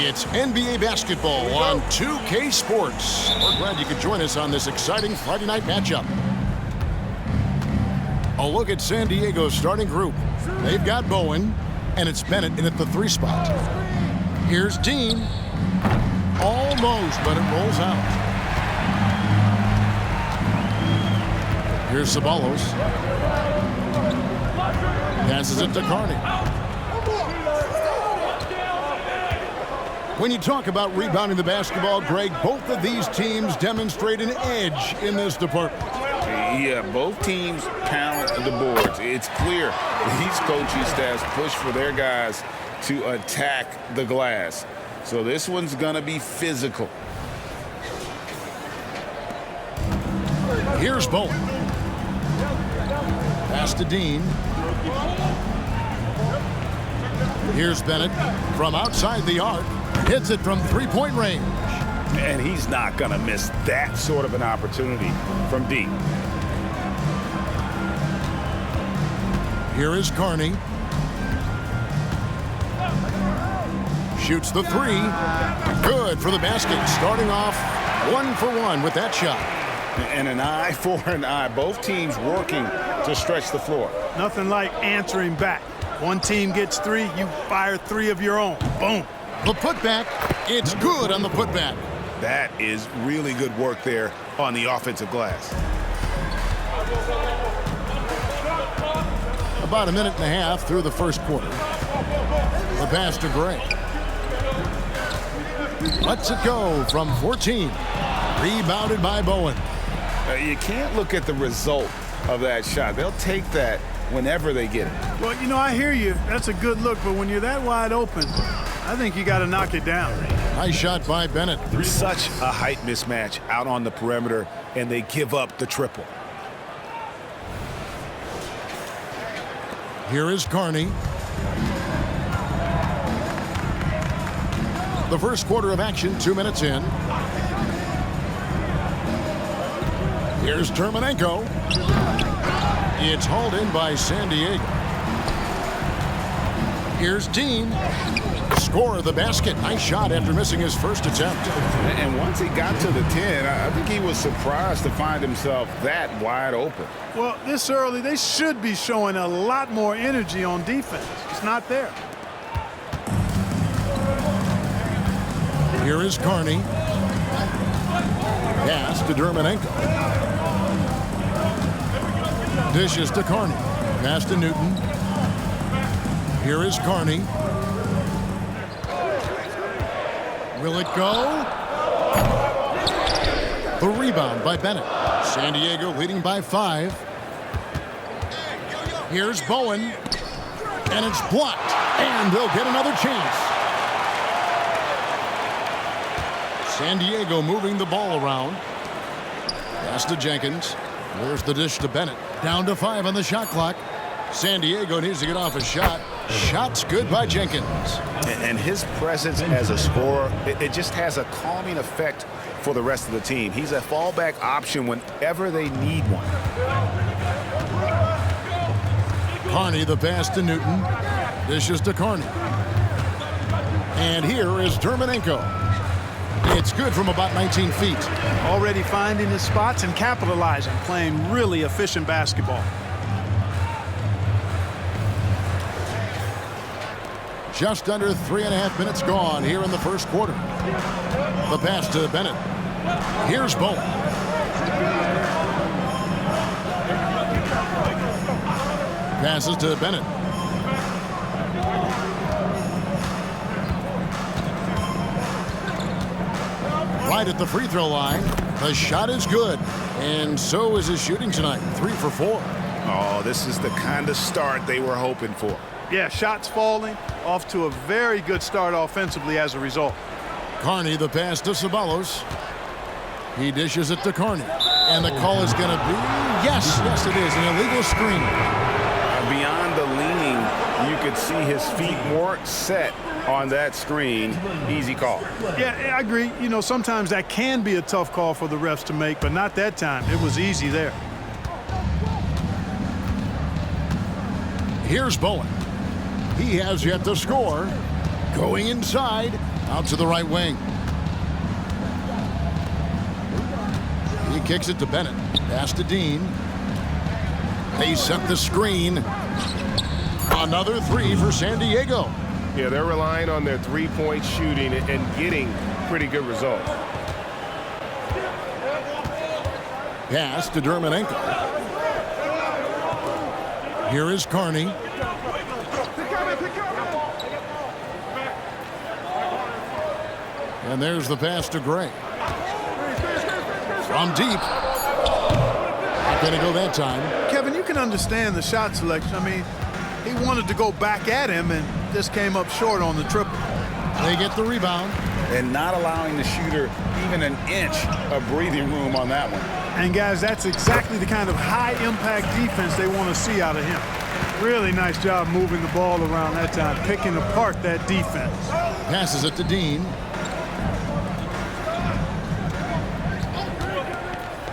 It's NBA basketball on 2K Sports. We're glad you could join us on this exciting Friday night matchup. A look at San Diego's starting group. They've got Bowen, and it's Bennett in at the 3 spot. Here's Dean. Almost, but it rolls out. Here's Ceballos. Passes it to Carney. When you talk about rebounding the basketball, Greg, both of these teams demonstrate an edge in this department. Yeah, both teams pound the boards. It's clear these coaching staffs push for their guys to attack the glass. So this one's going to be physical. Here's Bowen. Pass to Dean. Here's Bennett from outside the arc. Hits it from 3-point range. And he's not going to miss that sort of an opportunity from deep. Here is Carney. Shoots the 3. Good for the basket. Starting off 1 for 1 with that shot. And an eye for an eye. Both teams working to stretch the floor. Nothing like answering back. One team gets 3, you fire 3 of your own. Boom. The putback, it's good on the putback. That is really good work there on the offensive glass. About a minute and a half through the first quarter. The pass to Gray. Lets it go from 14. Rebounded by Bowen. You can't look at the result of that shot. They'll take that whenever they get it. Well, you know, I hear you. That's a good look, but when you're that wide open, I think you got to knock it down. Nice shot by Bennett. Such a height mismatch out on the perimeter, and they give up the triple. Here is Carney. The first quarter of action, 2 minutes in. Here's Terminenko. It's hauled in by San Diego. Here's Dean. Score of the basket. Nice shot after missing his first attempt. And once he got to the 10, I think he was surprised to find himself that wide open. Well, this early, they should be showing a lot more energy on defense. It's not there. Here is Carney. Pass to Terminenko. Dishes to Carney. Pass to Newton. Here is Carney. Will it go? The rebound by Bennett. San Diego leading by 5. Here's Bowen. And it's blocked. And they'll get another chance. San Diego moving the ball around. Pass to Jenkins. There's the dish to Bennett. Down to 5 on the shot clock. San Diego needs to get off a shot. Shot's good by Jenkins. And his presence as a scorer, it just has a calming effect for the rest of the team. He's a fallback option whenever they need one. Carney, the pass to Newton. Dishes to Carney. And here is Terminenko. It's good from about 19 feet. Already finding his spots and capitalizing, playing really efficient basketball. Just under 3.5 minutes gone here in the first quarter. The pass to Bennett. Here's Bowen. Passes to Bennett. Right at the free throw line. The shot is good. And so is his shooting tonight. 3 for 4. Oh, this is the kind of start they were hoping for. Yeah, shots falling. Off to a very good start offensively as a result. Carney, the pass to Ceballos. He dishes it to Carney. And the call is going to be, yes, it is, an illegal screen. Beyond the leaning, you could see his feet weren't set on that screen. Easy call. Yeah, I agree. You know, sometimes that can be a tough call for the refs to make, but not that time. It was easy there. Here's Bowen. He has yet to score. Going inside. Out to the right wing. He kicks it to Bennett. Pass to Dean. They set the screen. Another three for San Diego. Yeah, they're relying on their three-point shooting and getting pretty good results. Pass to Dermonenko. Here is Carney. And there's the pass to Gray. From deep. Not going to go that time. Kevin, you can understand the shot selection. I mean, he wanted to go back at him and just came up short on the triple. They get the rebound. And not allowing the shooter even an inch of breathing room on that one. And, guys, that's exactly the kind of high-impact defense they want to see out of him. Really nice job moving the ball around that time, picking apart that defense. Passes it to Dean.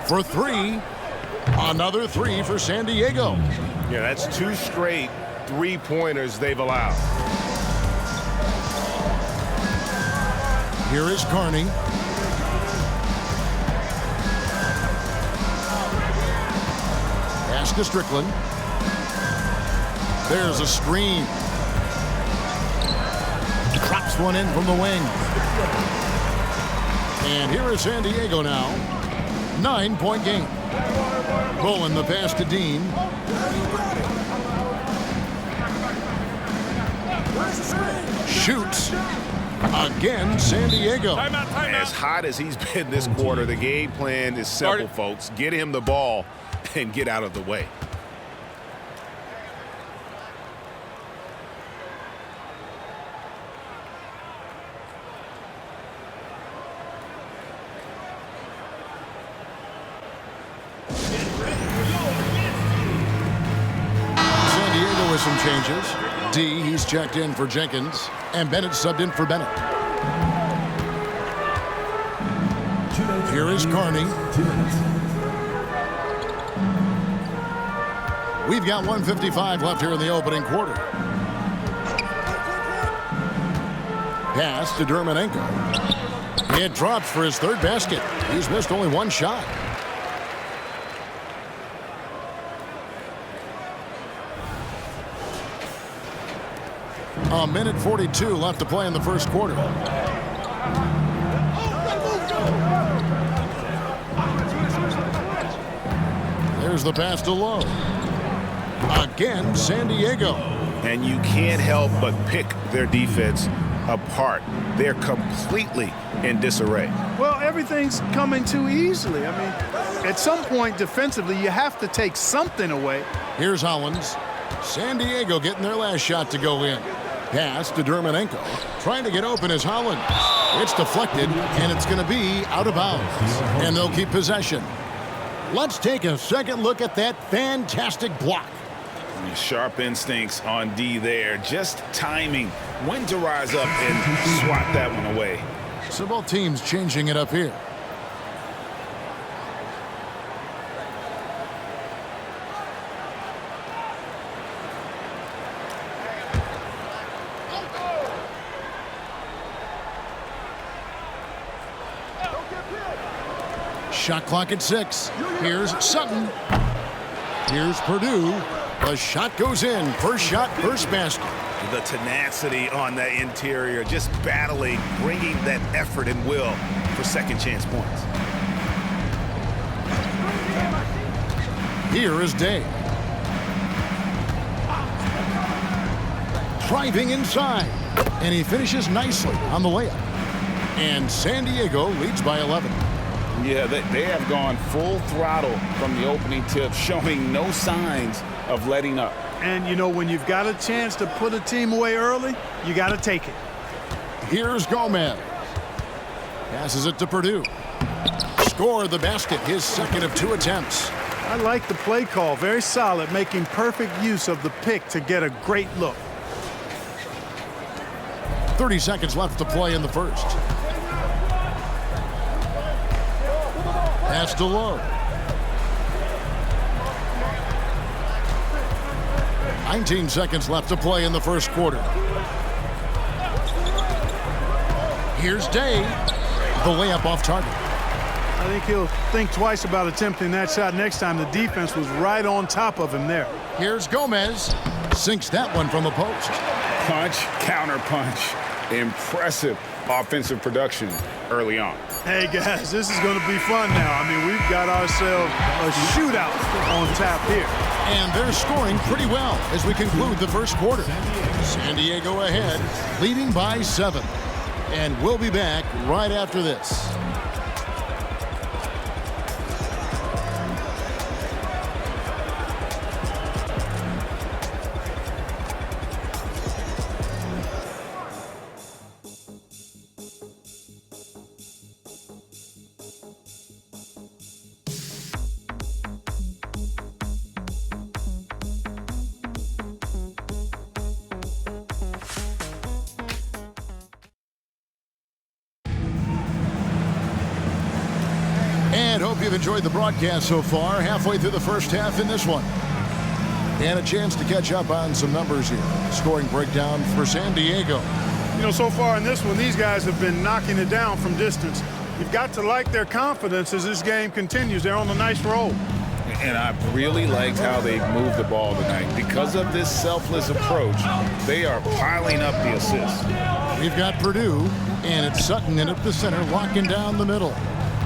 For three. Another three for San Diego. Yeah, that's 2 straight three-pointers they've allowed. Here is Carney. Pass to Strickland. There's a screen. Drops one in from the wing. And here is San Diego now. 9-point game. Bullen the pass to Dean. Shoots. Again, San Diego. As hot as he's been this quarter, the game plan is simple, folks. Get him the ball and get out of the way. San Diego with some changes. D, he's checked in for Jenkins, and Bennett subbed in for Bennett. Here is Carney. We've got 1:55 left here in the opening quarter. Pass to Dermonenko. It drops for his third basket. He's missed only one shot. A minute 42 left to play in the first quarter. There's the pass to Lowe. Again, San Diego. And you can't help but pick their defense apart. They're completely in disarray. Well, everything's coming too easily. I mean, at some point defensively, you have to take something away. Here's Hollins. San Diego getting their last shot to go in. Pass to Dermonenko. Trying to get open is Hollins. It's deflected, and it's going to be out of bounds. And they'll keep possession. Let's take a second look at that fantastic block. Sharp instincts on D there. Just timing when to rise up and swat that one away. So both teams changing it up here. Shot clock at 6. Here's Sutton. Here's Purdue. The shot goes in. First shot, first basket. The tenacity on that interior, just battling, bringing that effort and will for second chance points. Here is Day. Driving inside. And he finishes nicely on the layup. And San Diego leads by 11. Yeah, they have gone full throttle from the opening tip, showing no signs of letting up. And, you know, when you've got a chance to put a team away early, you got to take it. Here's Gomez. Passes it to Purdue. Score the basket, his second of 2 attempts. I like the play call. Very solid, making perfect use of the pick to get a great look. 30 seconds left to play in the first. Pass to Lowe. 19 seconds left to play in the first quarter. Here's Day. The layup off target. I think he'll think twice about attempting that shot next time. The defense was right on top of him there. Here's Gomez. Sinks that one from the post. Punch, counter punch. Impressive offensive production early on. Hey, guys, this is going to be fun now. I mean, we've got ourselves a shootout on tap here. And they're scoring pretty well as we conclude the first quarter. San Diego ahead, leading by 7. And we'll be back right after this. And hope you've enjoyed the broadcast so far. Halfway through the first half in this one. And a chance to catch up on some numbers here. Scoring breakdown for San Diego. You know, so far in this one, these guys have been knocking it down from distance. You've got to like their confidence as this game continues. They're on a nice roll. And I've really liked how they've moved the ball tonight. Because of this selfless approach, they are piling up the assists. We've got Purdue, and it's Sutton in at the center, locking down the middle.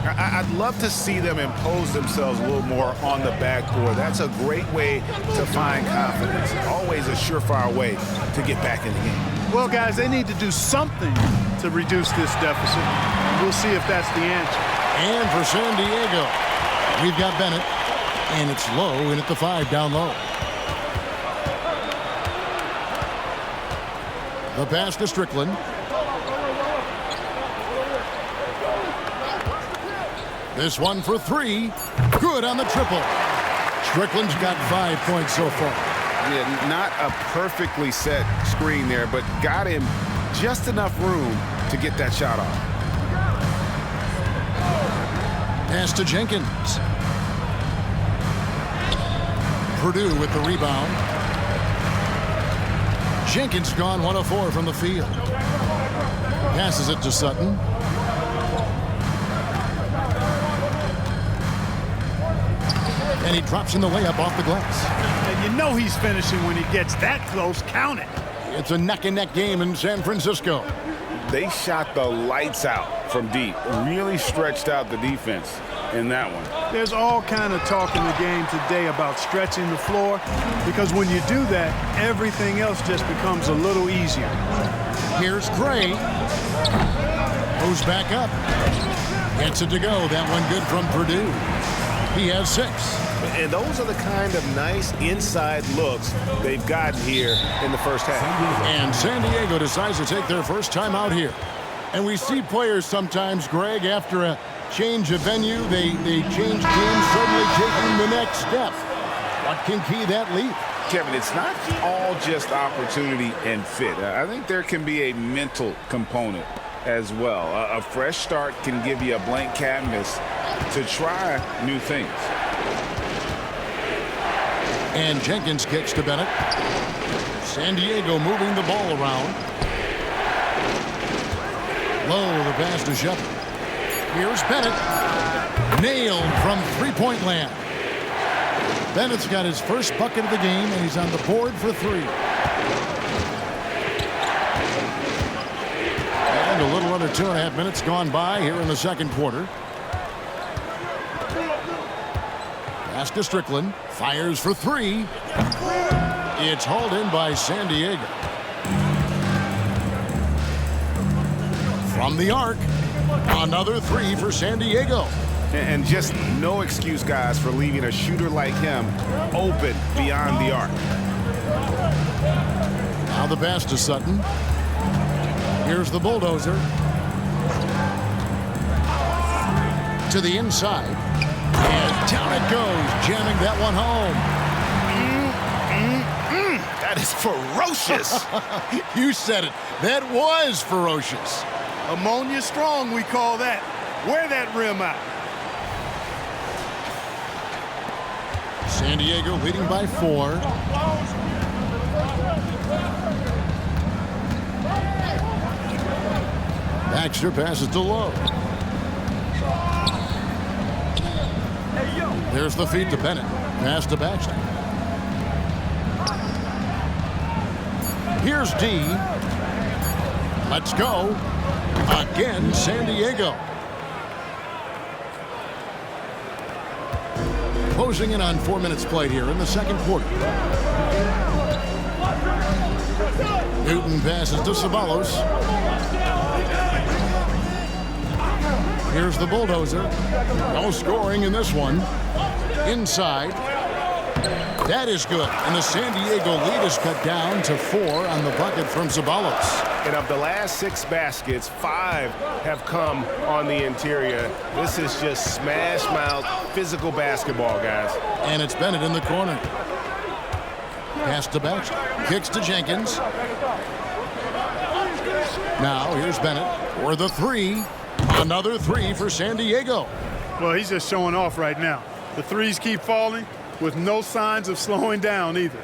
I'd love to see them impose themselves a little more on the backboard. That's a great way to find confidence. Always a surefire way to get back in the game. Well, guys, they need to do something to reduce this deficit. We'll see if that's the answer. And for San Diego, we've got Bennett, and it's low in at the 5 down low. The pass to Strickland. This one for 3. Good on the triple. Strickland's got 5 points so far. Yeah, not a perfectly set screen there, but got him just enough room to get that shot off. Pass to Jenkins. Purdue with the rebound. Jenkins gone 1 of 4 from the field. Passes it to Sutton. And he drops in the layup off the glass. And you know he's finishing when he gets that close. Count it. It's a neck-and-neck game in San Francisco. They shot the lights out from deep. Really stretched out the defense in that one. There's all kind of talk in the game today about stretching the floor, because when you do that, everything else just becomes a little easier. Here's Gray. Goes back up. Gets it to go. That one good from Purdue. He has 6. And those are the kind of nice inside looks they've gotten here in the first half. And San Diego decides to take their first time out here. And we see players sometimes, Greg, after a change of venue, they change teams, suddenly taking the next step. What can key that leap? Kevin, it's not all just opportunity and fit. I think there can be a mental component as well. A fresh start can give you a blank canvas to try new things. And Jenkins kicks to Bennett. San Diego moving the ball around. Low, the pass to Shepard. Here's Bennett. Nailed from three-point land. Bennett's got his first bucket of the game, and he's on the board for 3. And a little under 2.5 minutes gone by here in the second quarter. Pass to Strickland. Fires for 3. It's hauled in by San Diego. From the arc, another 3 for San Diego. And just no excuse, guys, for leaving a shooter like him open beyond the arc. Now the pass to Sutton. Here's the bulldozer. To the inside. And down it goes, jamming that one home. That is ferocious. You said it. That was ferocious. Ammonia strong, we call that. Wear that rim out. San Diego leading by 4. Baxter passes to Lowe. There's the feed to Bennett. Pass to Baxter. Here's D. Let's go. Again, San Diego. Closing in on 4 minutes played here in the second quarter. Newton passes to Ceballos. Here's the bulldozer. No scoring in this one. Inside. That is good. And the San Diego lead is cut down to 4 on the bucket from Ceballos. And of the last 6 baskets, 5 have come on the interior. This is just smash mouth physical basketball, guys. And it's Bennett in the corner. Pass to Baxter. Kicks to Jenkins. Now here's Bennett for the 3. Another 3 for San Diego. Well, he's just showing off right now. The threes keep falling with no signs of slowing down either.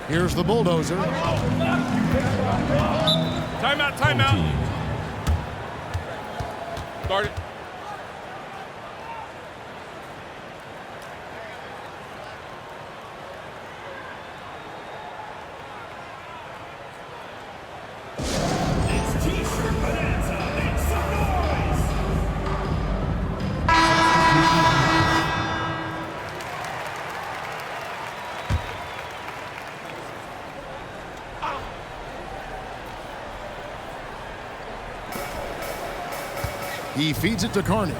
Here's the bulldozer. Timeout, timeout. Start it. He feeds it to Carney.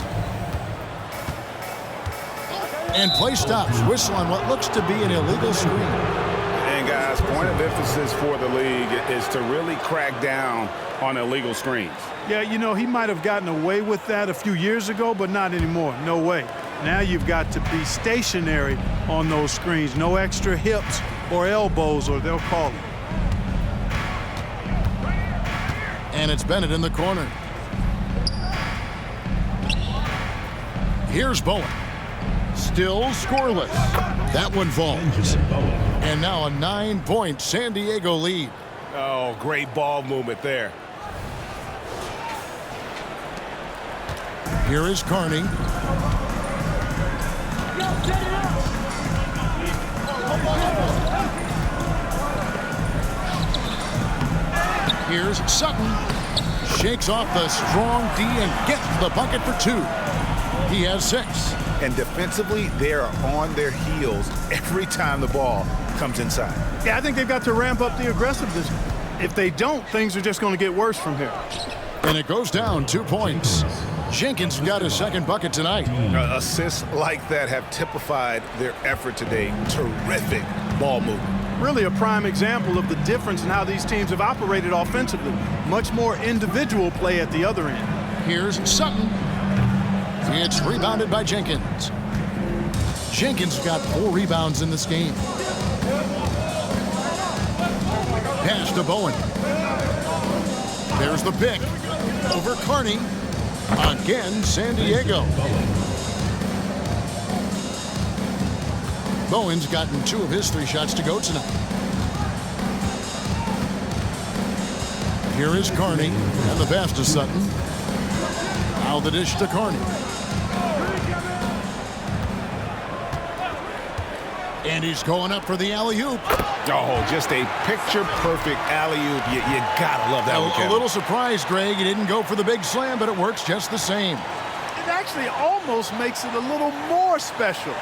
And play stops. Whistle on what looks to be an illegal screen. And guys, point of emphasis for the league is to really crack down on illegal screens. Yeah, you know, he might have gotten away with that a few years ago, but not anymore. No way. Now you've got to be stationary on those screens. No extra hips or elbows, or they'll call it. And it's Bennett in the corner. Here's Bowen. Still scoreless. That one falls. And now a 9-point San Diego lead. Oh, great ball movement there. Here is Carney. Here's Sutton. Shakes off the strong D and gets the bucket for 2. He has 6. And defensively, they are on their heels every time the ball comes inside. Yeah, I think they've got to ramp up the aggressiveness. If they don't, things are just going to get worse from here. And it goes down 2 points. Jenkins got his second bucket tonight. Assists like that have typified their effort today. Terrific ball movement. Really a prime example of the difference in how these teams have operated offensively. Much more individual play at the other end. Here's Sutton. It's rebounded by Jenkins. Jenkins got 4 rebounds in this game. Pass to Bowen. There's the pick. Over Carney. Again, San Diego. Bowen's gotten 2 of his 3 shots to go tonight. Here is Carney. And the pass to Sutton. Now the dish to Carney. And he's going up for the alley-oop. Oh, just a picture-perfect alley-oop. You gotta love that one, A little surprised, Greg. He didn't go for the big slam, but it works just the same. It actually almost makes it a little more special.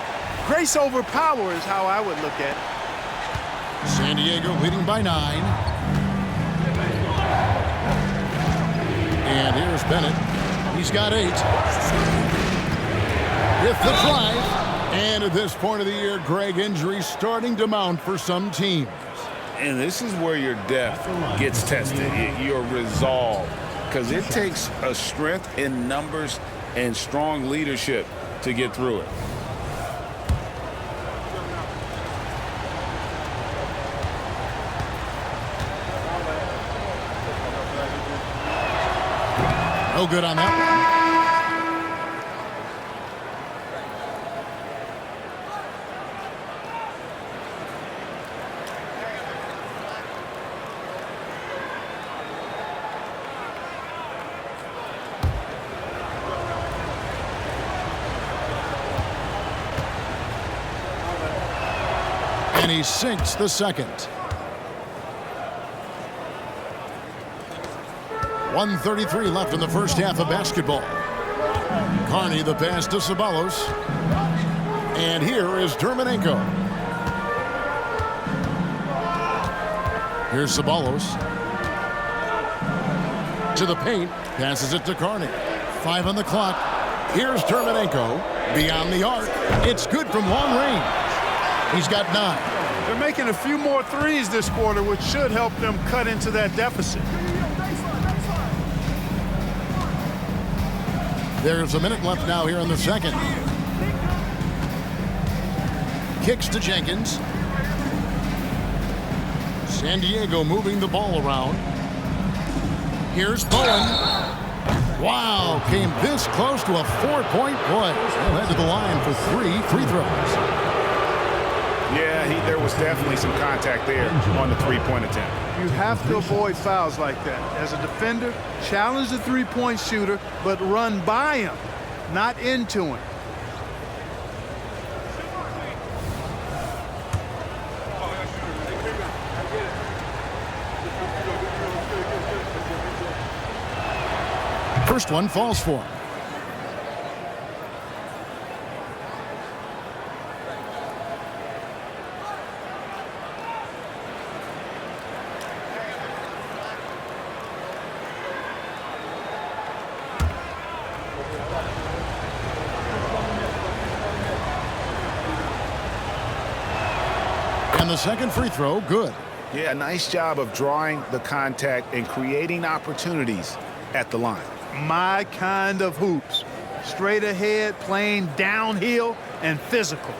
Grace over power is how I would look at it. San Diego leading by 9. And here's Bennett. He's got 8. With the drive. And at this point of the year, Greg, injuries starting to mount for some teams. And this is where your depth gets tested, your resolve. Because it takes a strength in numbers and strong leadership to get through it. No good on that one. And he sinks the second. 1:33 left in the first half of basketball. Carney the pass to Ceballos. And here is Dermanenko. Here's Ceballos. To the paint. Passes it to Carney. 5 on the clock. Here's Dermanenko. Beyond the arc. It's good from long range. He's got 9. They're making a few more threes this quarter, which should help them cut into that deficit. There's a minute left now here in the second. Kicks to Jenkins. San Diego moving the ball around. Here's Bowen. Wow, came this close to a 4-point play. He'll head to the line for 3 free throws. Yeah, there was definitely some contact there on the three-point attempt. You have to avoid fouls like that. As a defender, challenge the three-point shooter, but run by him, not into him. First one falls for him. And the second free throw, good. Yeah, nice job of drawing the contact and creating opportunities at the line. My kind of hoops. Straight ahead, playing downhill, and physical.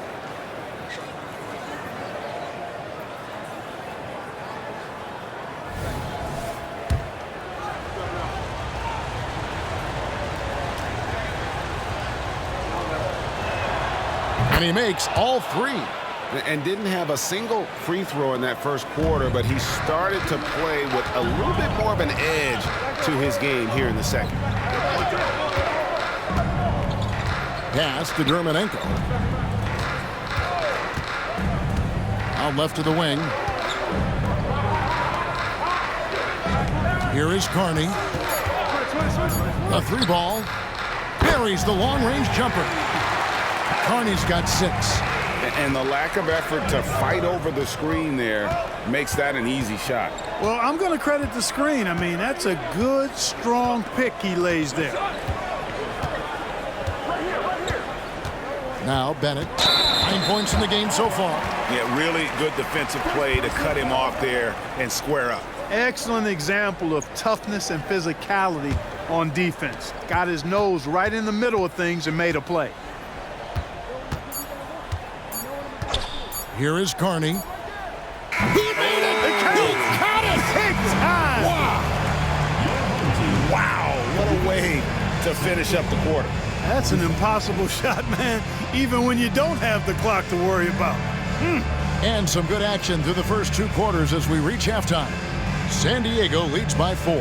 And he makes all 3. And didn't have a single free throw in that first quarter, but he started to play with a little bit more of an edge to his game here in the second. Pass to Dermanenko. Out left to the wing. Here is Carney. A 3-ball. Buries the long-range jumper. Carney's got 6. And the lack of effort to fight over the screen there makes that an easy shot. Well, I'm going to credit the screen. I mean, that's a good, strong pick he lays there. Now Bennett. 9 points in the game so far. Yeah, really good defensive play to cut him off there and square up. Excellent example of toughness and physicality on defense. Got his nose right in the middle of things and made a play. Here is Carney. He made it! He got it! Big time! Wow, what a way to finish up the quarter. That's an impossible shot, man, even when you don't have the clock to worry about. And some good action through the first 2 quarters as we reach halftime. San Diego leads by 4.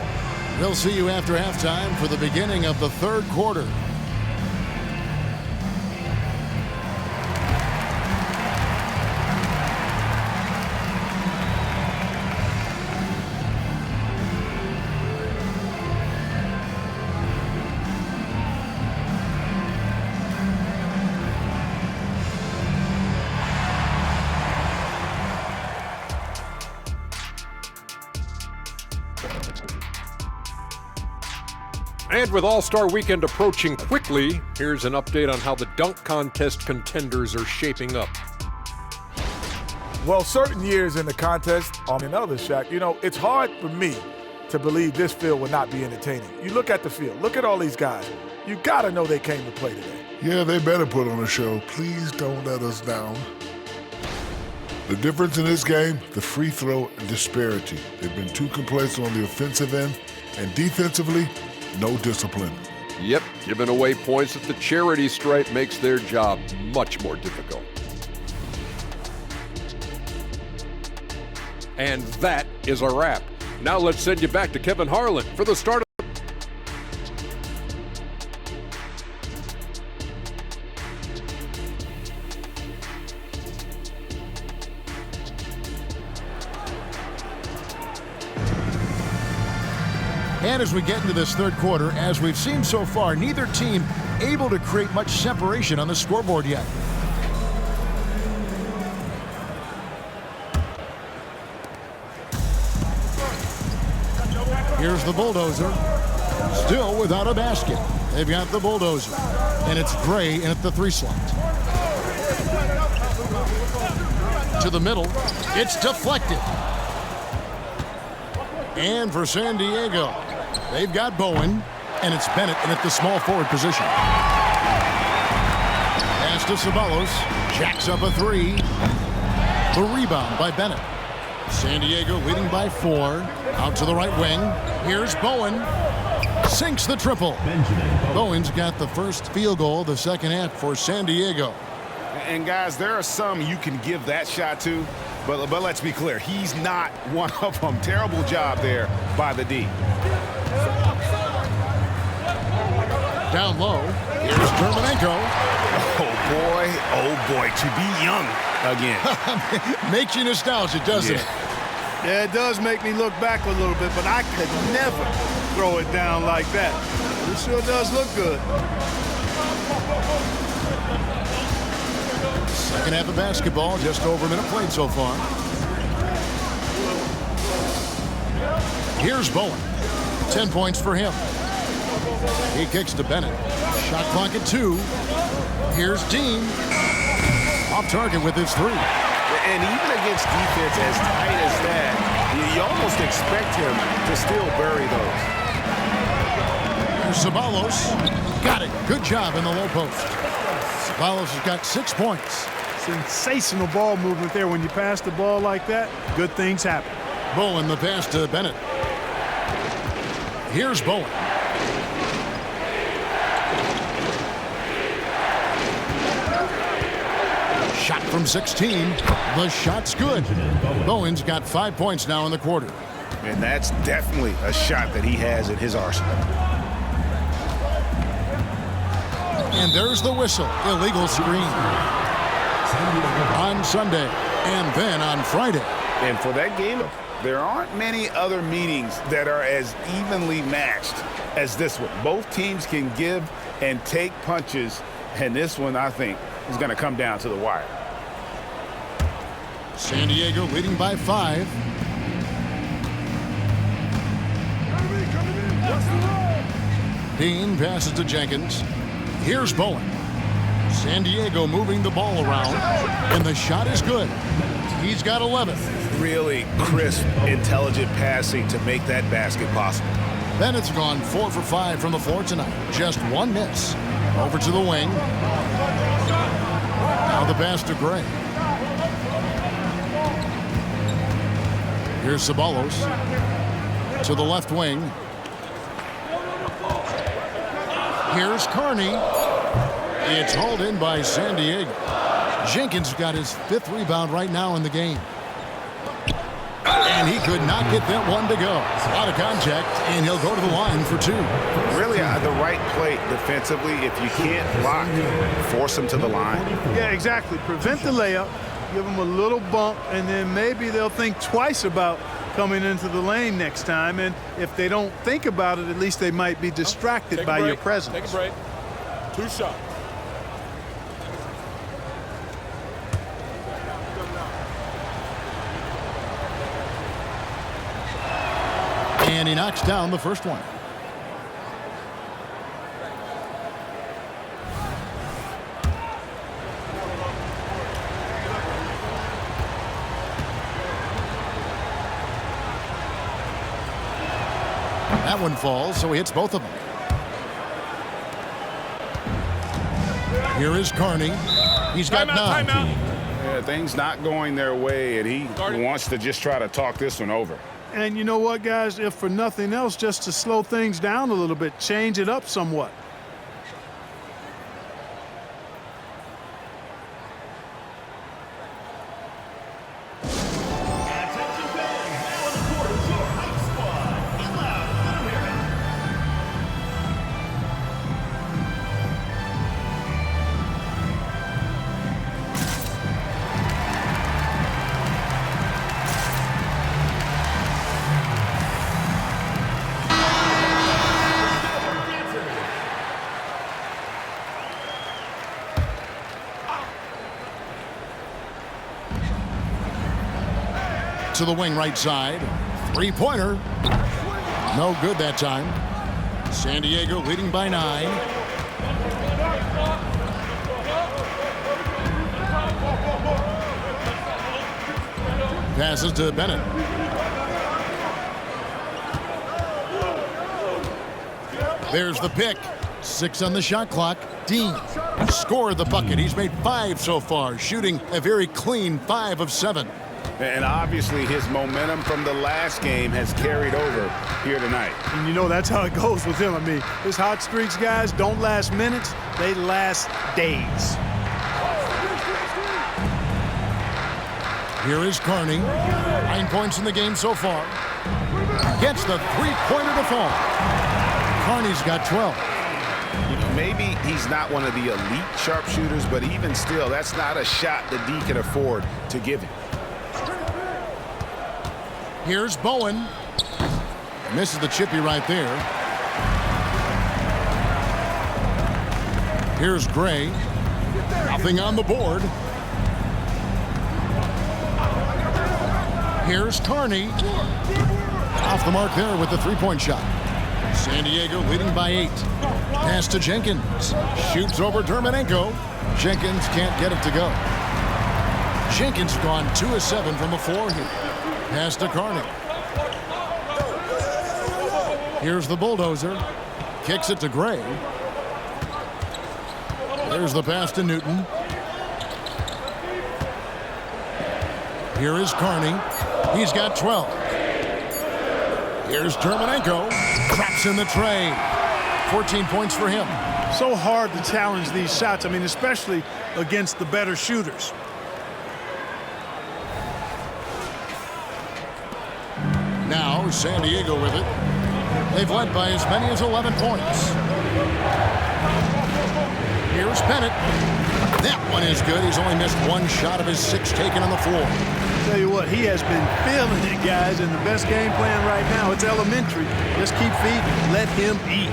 We'll see you after halftime for the beginning of the 3rd quarter. And with All-Star Weekend approaching quickly, here's an update on how the dunk contest contenders are shaping up. Well, certain years in the contest, in others, Shaq, you know, it's hard for me to believe this field will not be entertaining. You look at the field. Look at all these guys. You got to know they came to play today. Yeah, they better put on a show. Please don't let us down. The difference in this game, the free throw disparity. They've been too complacent on the offensive end, and defensively, no discipline. Yep, giving away points at the charity stripe makes their job much more difficult. And that is a wrap. Now let's send you back to Kevin Harlan for the start of And as we get into this third quarter, as we've seen so far, neither team able to create much separation on the scoreboard yet. Here's the bulldozer. Still without a basket. They've got the bulldozer. And it's Gray in at the 3 slot. To the middle. It's deflected. And for San Diego, they've got Bowen. And it's Bennett in at the small forward position. Pass to Ceballos. Jacks up a 3. The rebound by Bennett. San Diego leading by 4. Out to the right wing. Here's Bowen. Sinks the triple. Bowen's got the first field goal of the second half for San Diego. And guys, there are some you can give that shot to, but let's be clear, he's not one of them. Terrible job there by the D. Down low. Here's Terminenko. Oh boy, to be young again. Makes you nostalgic, doesn't it? Yeah, it does make me look back a little bit, but I could never throw it down like that. It sure does look good. Second half of basketball, just over a minute played so far. Here's Bowen. 10 points for him. He kicks to Bennett. Shot clock at 2. Here's Dean. Off target with his 3. And even against defense as tight as that, you almost expect him to still bury those. Here's Ceballos. Got it. Good job in the low post. Ceballos has got 6 points. Sensational ball movement there. When you pass the ball like that, good things happen. Bowen, the pass to Bennett. Here's Bowen. Shot from 16. The shot's good. Bowen's got 5 points now in the quarter. And that's definitely a shot that he has in his arsenal. And there's the whistle. Illegal screen. On Sunday and then on Friday. And for that game, there aren't many other meetings that are as evenly matched as this one. Both teams can give and take punches, and this one, I think, is going to come down to the wire. San Diego leading by 5. Dean passes to Jenkins. Here's Bowen. San Diego moving the ball around, and the shot is good. He's got 11. Really crisp, intelligent passing to make that basket possible. Bennett's gone 4 for 5 from the floor tonight. Just 1 miss. Over to the wing. Now the pass to Gray. Here's Ceballos. To the left wing. Here's Carney. It's hauled in by San Diego. Jenkins got his 5th rebound right now in the game. And he could not get that one to go. Out of contact, and he'll go to the line for 2. Really the right play defensively. If you can't block, force him to the line. Yeah, exactly. Prevent the layup, give them a little bump, and then maybe they'll think twice about coming into the lane next time. And if they don't think about it, at least they might be distracted by your presence. Take a break. 2 shots. And he knocks down the first one. That one falls, so he hits both of them. Here is Carney. He's got 9. Timeout. Yeah, things not going their way, and he wants to just try to talk this one over. And you know what, guys? If for nothing else, just to slow things down a little bit, change it up somewhat. to the wing right side. Three-pointer. No good that time. San Diego leading by 9. Passes to Bennett. There's the pick. 6 on the shot clock. Dean scored the bucket. He's made 5 so far, shooting a very clean 5 of 7. And obviously his momentum from the last game has carried over here tonight. And you know that's how it goes with him. I mean, his hot streaks, guys, don't last minutes. They last days. Here is Carney. 9 points in the game so far. Gets the three-pointer to fall. Carney's got 12. Maybe he's not one of the elite sharpshooters, but even still, that's not a shot that D can afford to give him. Here's Bowen. Misses the chippy right there. Here's Gray. Nothing on the board. Here's Carney. Off the mark there with the three-point shot. San Diego leading by 8. Pass to Jenkins. Shoots over Dermonenko. Jenkins can't get it to go. Jenkins gone 2 of 7 from the floor here. Pass to Carney. Here's the bulldozer. Kicks it to Gray. There's the pass to Newton. Here is Carney. He's got 12. Here's Dermonenko. Traps in the tray. 14 points for him. So hard to challenge these shots. I mean, especially against the better shooters. Now San Diego with it. They've led by as many as 11 points. Here's Bennett. That one is good. He's only missed 1 shot of his 6 taken on the floor. Tell you what, he has been feeling it, guys, and the best game plan right now, it's elementary. Just keep feeding. Let him eat.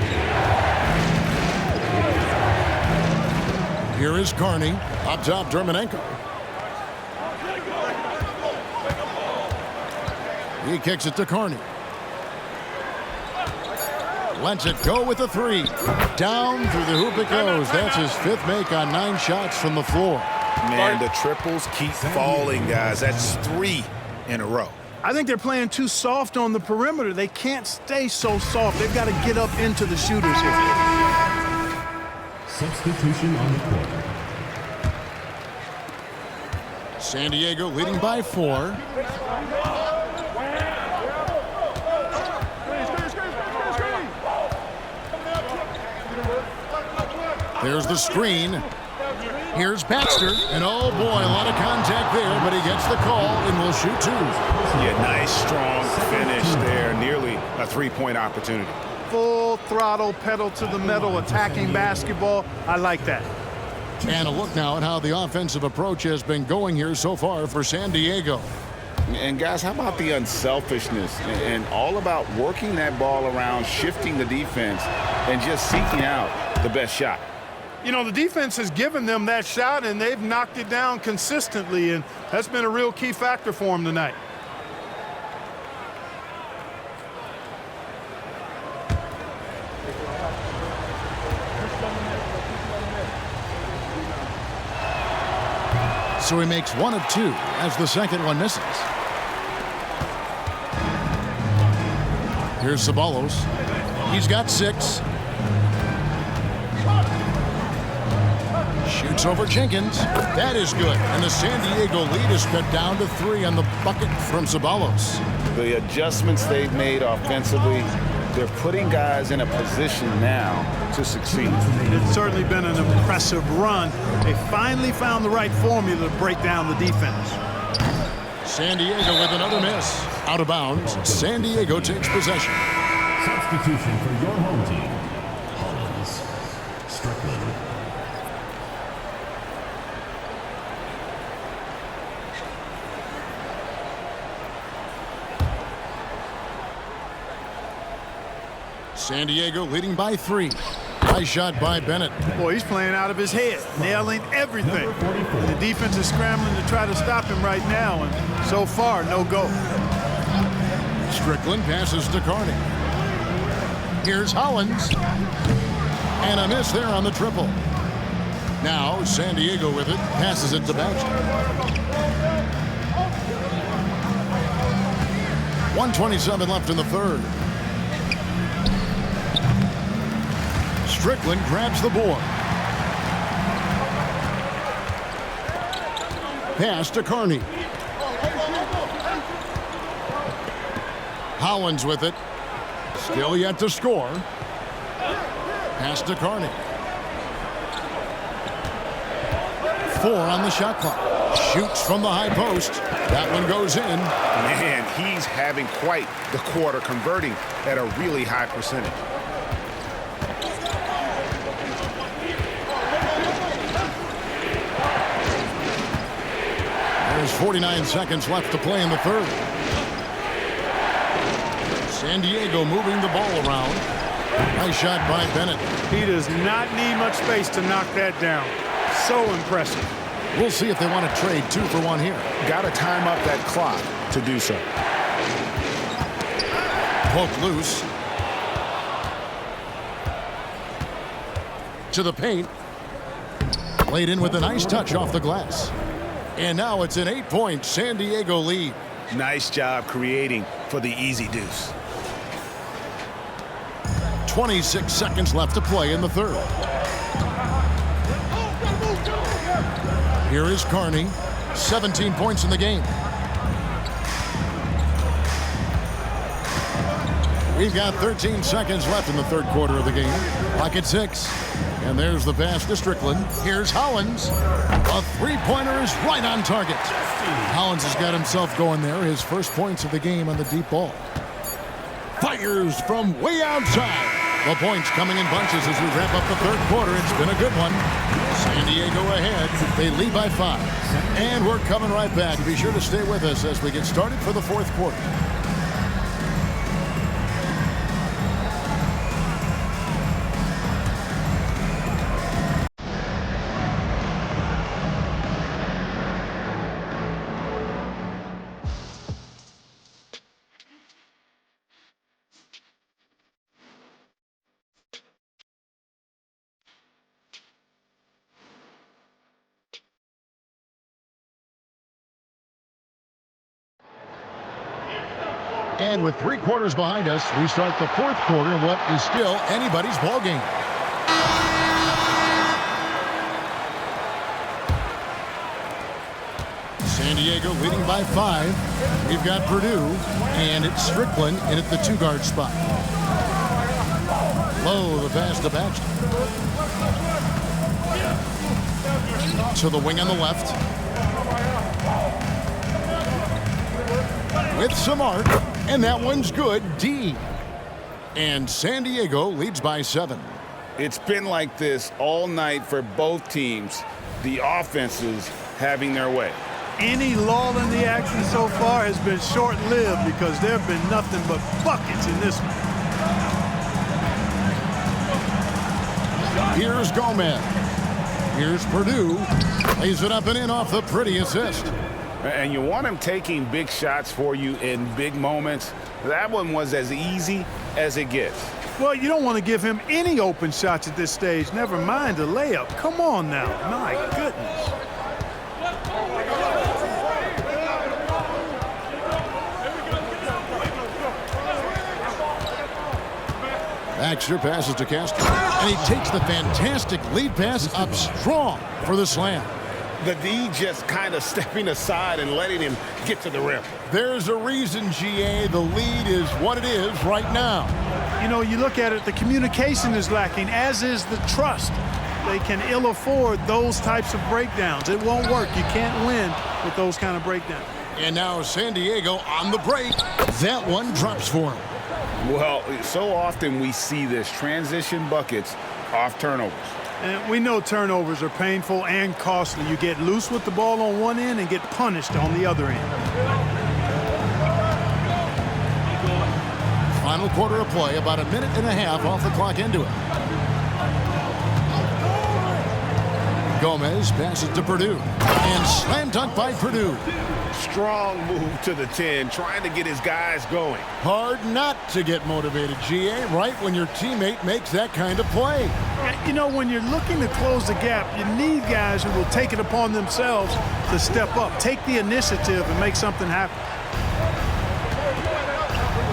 Here is Carney. Up top, Dermonenko. He kicks it to Carney. Lets it go with a 3. Down through the hoop it goes. That's his 5th make on 9 shots from the floor. Man, the triples keep falling, guys. That's 3 in a row. I think they're playing too soft on the perimeter. They can't stay so soft. They've got to get up into the shooters here. Substitution on the court. San Diego leading by 4. There's the screen. Here's Baxter. And oh boy, a lot of contact there, but he gets the call and will shoot 2. Yeah, nice, strong finish there. Nearly a 3-point opportunity. Full throttle, pedal to the metal, attacking basketball. I like that. And a look now at how the offensive approach has been going here so far for San Diego. And guys, how about the unselfishness and all about working that ball around, shifting the defense, and just seeking out the best shot? You know, the defense has given them that shot, and they've knocked it down consistently, and that's been a real key factor for them tonight. So he makes 1 of 2 as the second one misses. Here's Ceballos. He's got 6. Shoots over Jenkins. That is good. And the San Diego lead is cut down to 3 on the bucket from Ceballos. The adjustments they've made offensively, they're putting guys in a position now to succeed. It's certainly been an impressive run. They finally found the right formula to break down the defense. San Diego with another miss. Out of bounds. San Diego takes possession. Substitution for your home team. Hollins. Strickland. San Diego leading by 3. Nice shot by Bennett. Boy, he's playing out of his head, nailing everything. And the defense is scrambling to try to stop him right now, and so far, no go. Strickland passes to Carney. Here's Hollins. And a miss there on the triple. Now San Diego with it, passes it to Baxter. 1:27 left in the third. Strickland grabs the board. Pass to Carney. Hollins with it. Still yet to score. Pass to Carney. 4 on the shot clock. Shoots from the high post. That one goes in. Man, he's having quite the quarter, converting at a really high percentage. There's 49 seconds left to play in the third. San Diego moving the ball around. Nice shot by Bennett. He does not need much space to knock that down. So impressive. We'll see if they want to trade 2 for 1 here. Got to time up that clock to do so. Poked loose. To the paint. Laid in with a nice touch off the glass. And now it's an 8-point San Diego lead. Nice job creating for the easy deuce. 26 seconds left to play in the third. Here is Carney. 17 points in the game. We've got 13 seconds left in the third quarter of the game. Clock at 6. And there's the pass to Strickland. Here's Hollins. A three-pointer is right on target. Hollins has got himself going there. His first points of the game on the deep ball. Fires from way outside. The points coming in bunches as we wrap up the third quarter. It's been a good one. San Diego ahead. They lead by 5. And we're coming right back. Be sure to stay with us as we get started for the fourth quarter. And with 3 quarters behind us, we start the fourth quarter of what is still anybody's ball game. San Diego leading by 5. We've got Purdue, and it's Strickland in at the 2-guard spot. Low, the pass to Baxter. To the wing on the left. With some arc, and that one's good. D. And San Diego leads by 7. It's been like this all night for both teams. The offenses having their way. Any lull in the action so far has been short-lived because there have been nothing but buckets in this one. Here's Gomez. Here's Purdue. Lays it up and in off the pretty assist. And you want him taking big shots for you in big moments. That one was as easy as it gets. Well, you don't want to give him any open shots at this stage. Never mind a layup. Come on now. My goodness. Baxter passes to Castro. And he takes the fantastic lead pass up strong for the slam. The D just kind of stepping aside and letting him get to the rim. There's a reason, GA. The lead is what it is right now. You know, you look at it, the communication is lacking, as is the trust. They can ill afford those types of breakdowns. It won't work. You can't win with those kind of breakdowns. And now San Diego on the break. That one drops for him. Well, so often we see this, transition buckets off turnovers. And we know turnovers are painful and costly. You get loose with the ball on one end and get punished on the other end. Final quarter of play, about a minute and a half off the clock into it. Gomez passes to Purdue. And slam dunk by Purdue. Strong move to the 10, trying to get his guys going. Hard not to get motivated, GA, right when your teammate makes that kind of play. You know, when you're looking to close the gap, you need guys who will take it upon themselves to step up, take the initiative, and make something happen.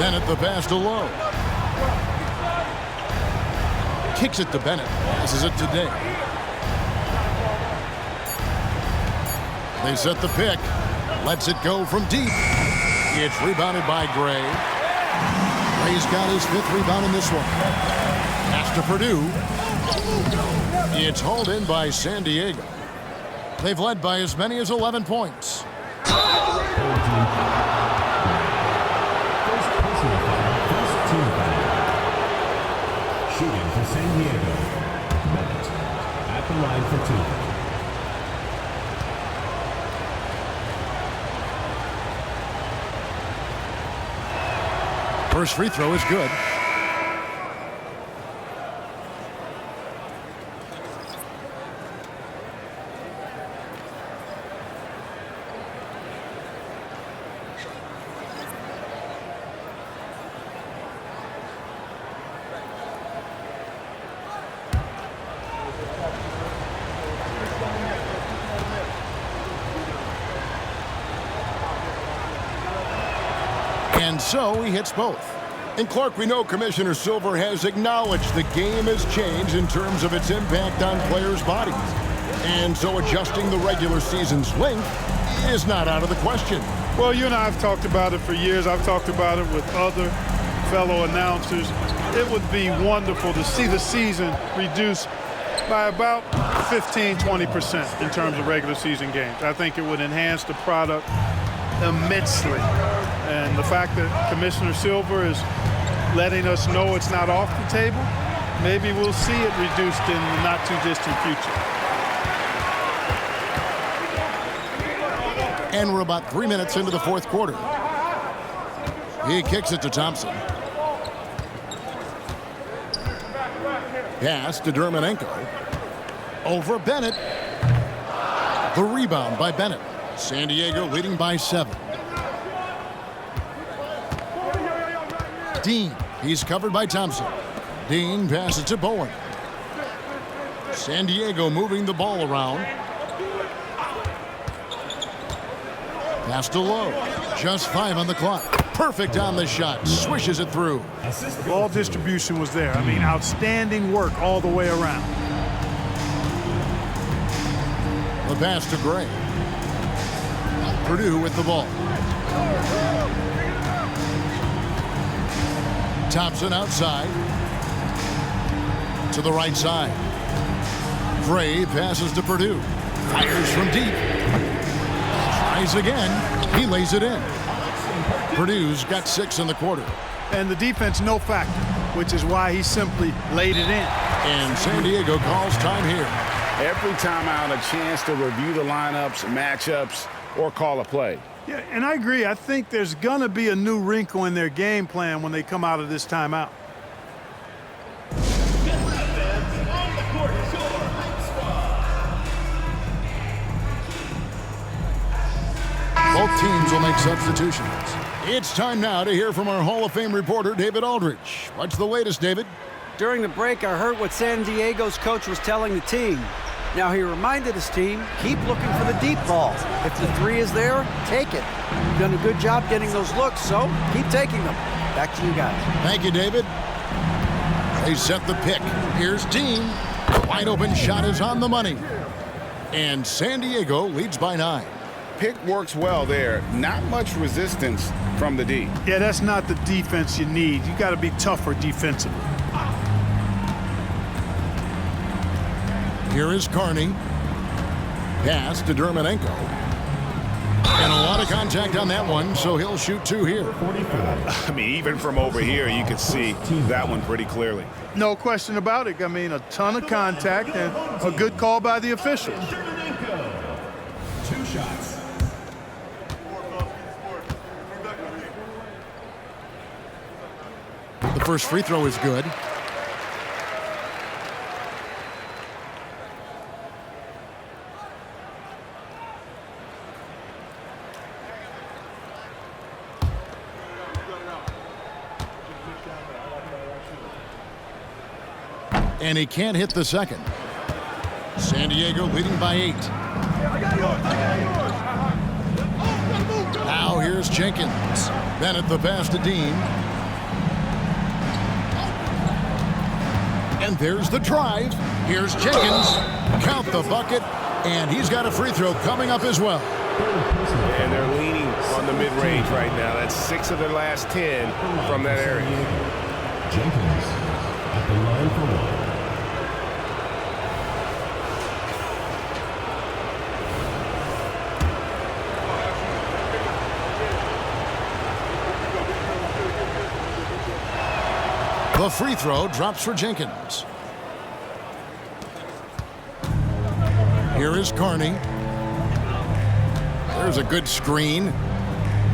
Bennett the pass to Lowe. Kicks it to Bennett. Passes it to Day. They set the pick. Lets it go from deep. It's rebounded by Gray. Gray's got his 5th rebound in this one. Pass to Purdue. It's hauled in by San Diego. They've led by as many as 11 points. Shooting for San Diego. Bennett at the line for 2. First free throw is good. And so he hits both. And Clark, we know Commissioner Silver has acknowledged the game has changed in terms of its impact on players' bodies. And so adjusting the regular season's length is not out of the question. Well, you and I have talked about it for years. I've talked about it with other fellow announcers. It would be wonderful to see the season reduced by about 15-20% in terms of regular season games. I think it would enhance the product immensely. And the fact that Commissioner Silver is letting us know it's not off the table, maybe we'll see it reduced in the not-too-distant future. And we're about 3 minutes into the 4th quarter. He kicks it to Thompson. Pass to Dermanenko. Over Bennett. The rebound by Bennett. San Diego leading by 7. Dean, he's covered by Thompson. Dean passes to Bowen. San Diego moving the ball around. Pass to Lowe. Just 5 on the clock. Perfect on the shot. Swishes it through. Ball distribution was there. I mean, outstanding work all the way around. The pass to Gray. Purdue with the ball. Thompson outside. To the right side. Gray passes to Purdue. Fires from deep. Tries again. He lays it in. Purdue's got 6 in the quarter. And the defense no factor, which is why he simply laid it in. And San Diego calls time here. Every timeout, a chance to review the lineups, matchups, or call a play. Yeah, and I agree. I think there's going to be a new wrinkle in their game plan when they come out of this timeout. Both teams will make substitutions. It's time now to hear from our Hall of Fame reporter, David Aldridge. What's the latest, David? During the break, I heard what San Diego's coach was telling the team. Now, he reminded his team, keep looking for the deep ball. If the 3 is there, take it. You've done a good job getting those looks, so keep taking them. Back to you guys. Thank you, David. They set the pick. Here's Dean. Wide open shot is on the money. And San Diego leads by 9. Pick works well there. Not much resistance from the D. Yeah, that's not the defense you need. You got to be tougher defensively. Here is Carney. Pass to Dermanenko. And a lot of contact on that one, so he'll shoot 2 here. I mean, even from over here, you can see that one pretty clearly. No question about it. I mean, a ton of contact and a good call by the officials. 2 shots. The first free throw is good. and he can't hit the second. San Diego leading by 8. Now here's Jenkins. Bennett the pass to Dean. And there's the drive. Here's Jenkins. Count the bucket. And he's got a free throw coming up as well. And they're leaning on the mid-range right now. That's 6 of their last 10 from that area. Jenkins at the line for one. The free throw drops for Jenkins. Here is Carney. There's a good screen.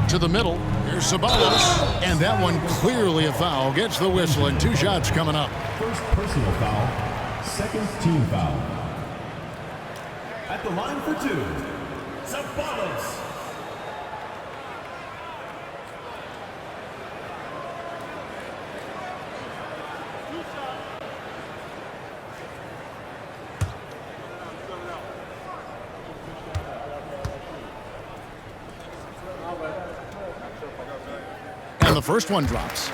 To the middle. Here's Sabalos. And that one clearly a foul. Gets the whistle and 2 shots coming up. First personal foul, second team foul. At the line for 2, Sabalos. And the first one drops.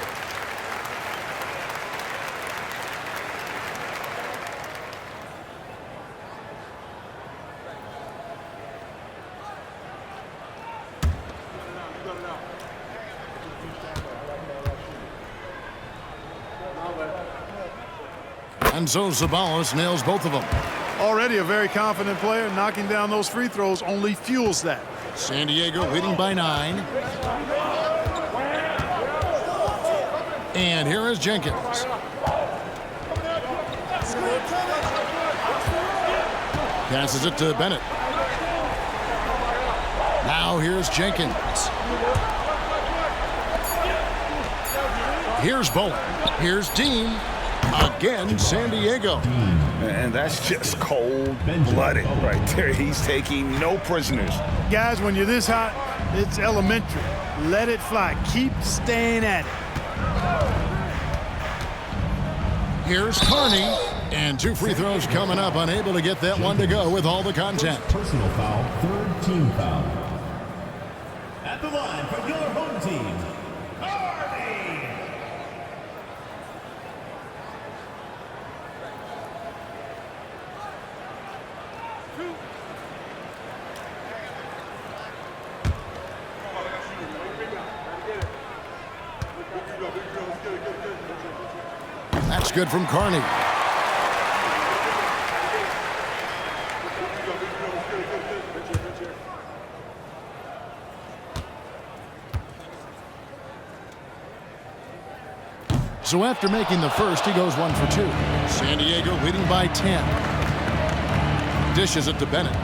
And so Sabalos nails both of them. Already a very confident player. Knocking down those free throws only fuels that. San Diego leading by 9. And here is Jenkins. Passes it to Bennett. Now here's Jenkins. Here's Bowen. Here's Dean. Again, San Diego. And that's just cold-blooded right there. He's taking no prisoners. Guys, when you're this hot, it's elementary. Let it fly. Keep staying at it. Here's Carney. And 2 free throws coming up. Unable to get that one to go with all the content. Personal foul, third team foul. At the line for your home team, Carney. That's good from Carney. So after making the first, he goes 1 for 2. San Diego leading by 10. Dishes it to Bennett.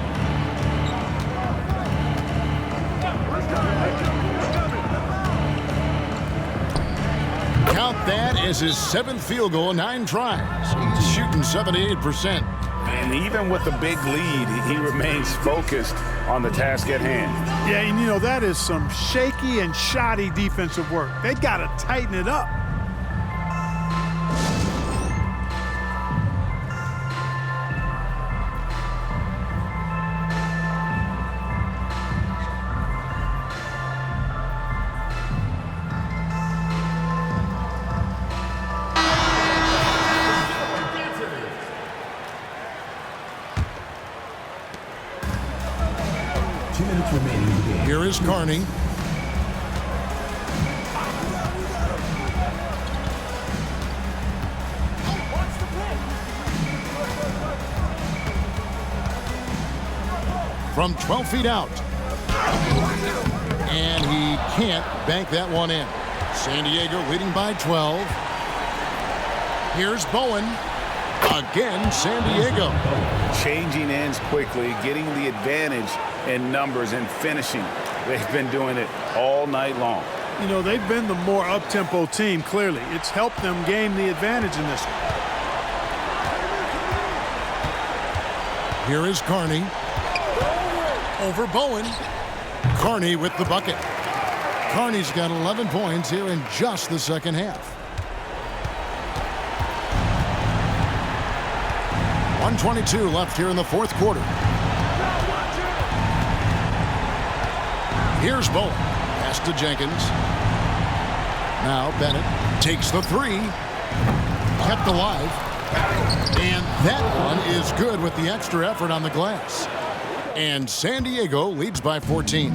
Count that as his 7th field goal in 9 tries. He's shooting 78%. And even with the big lead, he remains focused on the task at hand. Yeah, and you know, that is some shaky and shoddy defensive work. They got to tighten it up. Here is Carney. From 12 feet out. And he can't bank that one in. San Diego leading by 12. Here's Bowen. Again, San Diego. Changing ends quickly, getting the advantage in numbers and finishing. They've been doing it all night long. You know, they've been the more up-tempo team, clearly. It's helped them gain the advantage in this one. Here is Carney. Over Bowen. Carney with the bucket. Carney's got 11 points here in just the second half. 1:22 left here in the fourth quarter. Here's Bowen. Pass to Jenkins. Now Bennett takes the three. Kept alive. And that one is good with the extra effort on the glass. And San Diego leads by 14.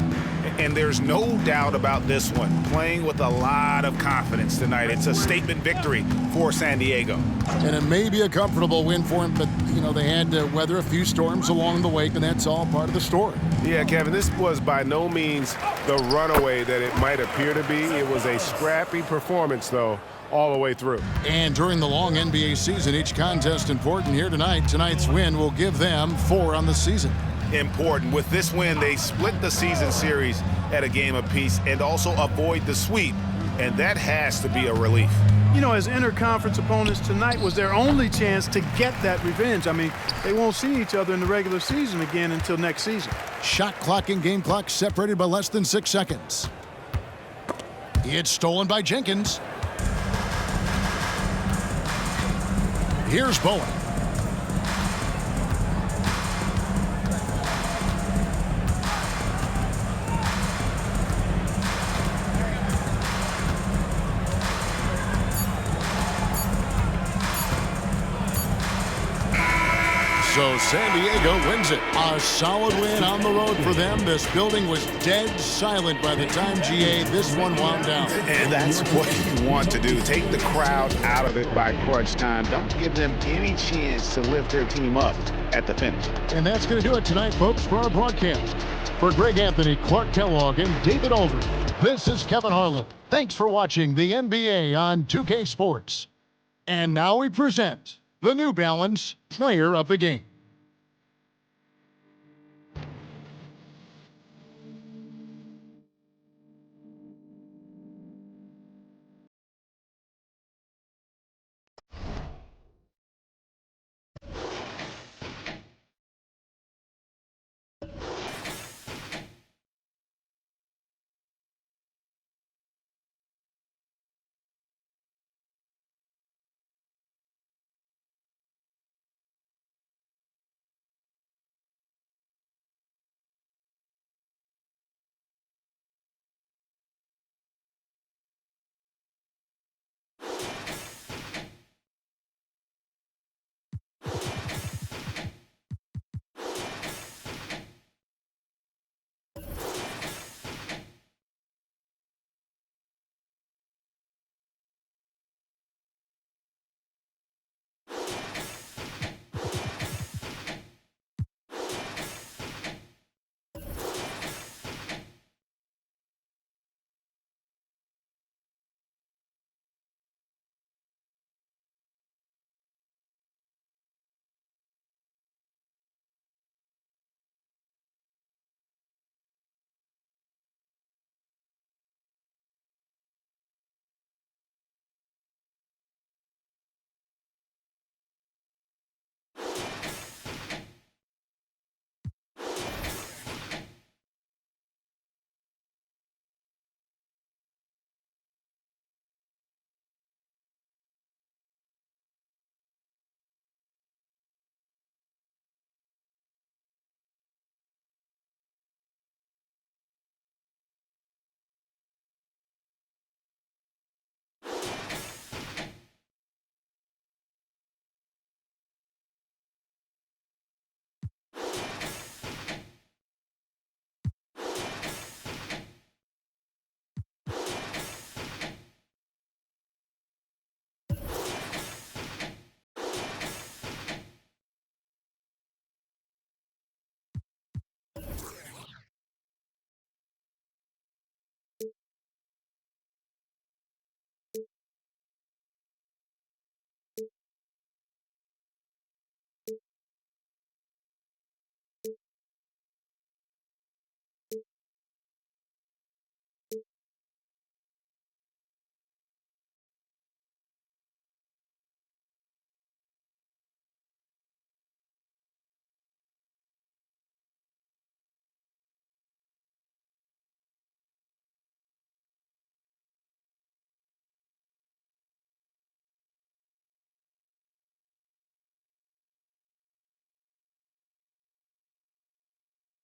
And there's no doubt about this one. Playing with a lot of confidence tonight. It's a statement victory for San Diego. And it may be a comfortable win for him, but, you know, they had to weather a few storms along the way, and that's all part of the story. Yeah, Kevin, this was by no means the runaway that it might appear to be. It was a scrappy performance, though, all the way through. And during the long NBA season, each contest important here tonight. Tonight's win will give them 4 on the season. Important. With this win, they split the season series at a game apiece and also avoid the sweep, and that has to be a relief. You know, as interconference opponents, tonight was their only chance to get that revenge. I mean, they won't see each other in the regular season again until next season. Shot clock and game clock separated by less than 6 seconds. It's stolen by Jenkins. Here's Bowen. So San Diego wins it. A solid win on the road for them. This building was dead silent by the time, GA, this one wound down. And that's what you want to do. Take the crowd out of it by crunch time. Don't give them any chance to lift their team up at the finish. And that's going to do it tonight, folks, for our broadcast. For Greg Anthony, Clark Kellogg, and David Aldridge, this is Kevin Harlan. Thanks for watching the NBA on 2K Sports. And now we present the New Balance Player of the Game.